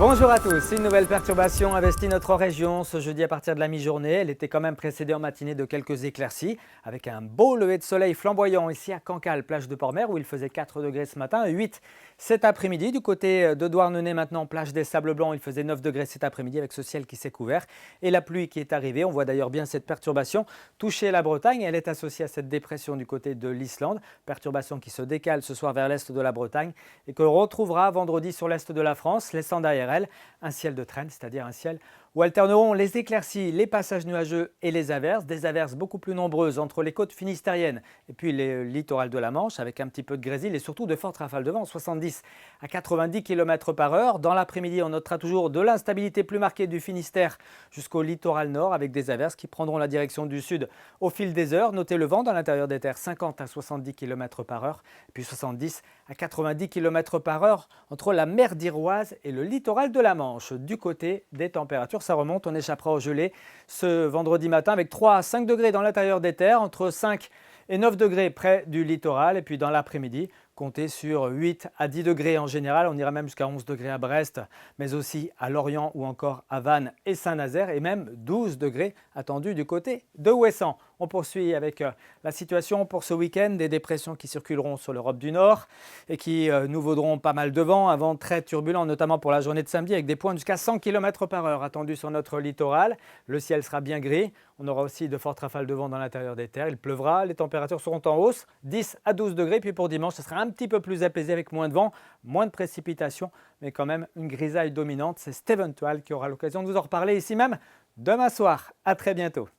Bonjour à tous, une nouvelle perturbation investit notre région ce jeudi à partir de la mi-journée. Elle était quand même précédée en matinée de quelques éclaircies avec un beau lever de soleil flamboyant ici à Cancale, plage de Port-Mer où il faisait 4 degrés ce matin et 8 cet après-midi. Du côté de Douarnenez maintenant, plage des Sables Blancs, il faisait 9 degrés cet après-midi avec ce ciel qui s'est couvert et la pluie qui est arrivée. On voit d'ailleurs bien cette perturbation toucher la Bretagne. Elle est associée à cette dépression du côté de l'Islande, perturbation qui se décale ce soir vers l'est de la Bretagne et que l'on retrouvera vendredi sur l'est de la France, laissant derrière elle un ciel de traîne, c'est-à-dire un ciel où alterneront les éclaircies, les passages nuageux et les averses. Des averses beaucoup plus nombreuses entre les côtes finistériennes et puis les littorales de la Manche avec un petit peu de grésil et surtout de fortes rafales de vent, 70 à 90 km par heure. Dans l'après-midi, on notera toujours de l'instabilité plus marquée du Finistère jusqu'au littoral nord avec des averses qui prendront la direction du sud au fil des heures. Notez le vent dans l'intérieur des terres, 50 à 70 km par heure, puis 70 à 90 km par heure entre la mer d'Iroise et le littoral de la Manche. Du côté des températures, ça remonte, on échappera au gelé ce vendredi matin avec 3 à 5 degrés dans l'intérieur des terres, entre 5 et 9 degrés près du littoral. Et puis dans l'après-midi, comptez sur 8 à 10 degrés en général. On ira même jusqu'à 11 degrés à Brest, mais aussi à Lorient ou encore à Vannes et Saint-Nazaire. Et même 12 degrés attendus du côté de Ouessant. On poursuit avec la situation pour ce week-end. Des dépressions qui circuleront sur l'Europe du Nord et qui nous vaudront pas mal de vent. Un vent très turbulent, notamment pour la journée de samedi, avec des pointes jusqu'à 100 km par heure attendus sur notre littoral. Le ciel sera bien gris. On aura aussi de fortes rafales de vent dans l'intérieur des terres. Il pleuvra. Les températures seront en hausse, 10 à 12 degrés. Puis pour dimanche, ce sera un petit peu plus apaisé avec moins de vent, moins de précipitations, mais quand même une grisaille dominante. C'est Steven Toile qui aura l'occasion de vous en reparler ici même demain soir. À très bientôt.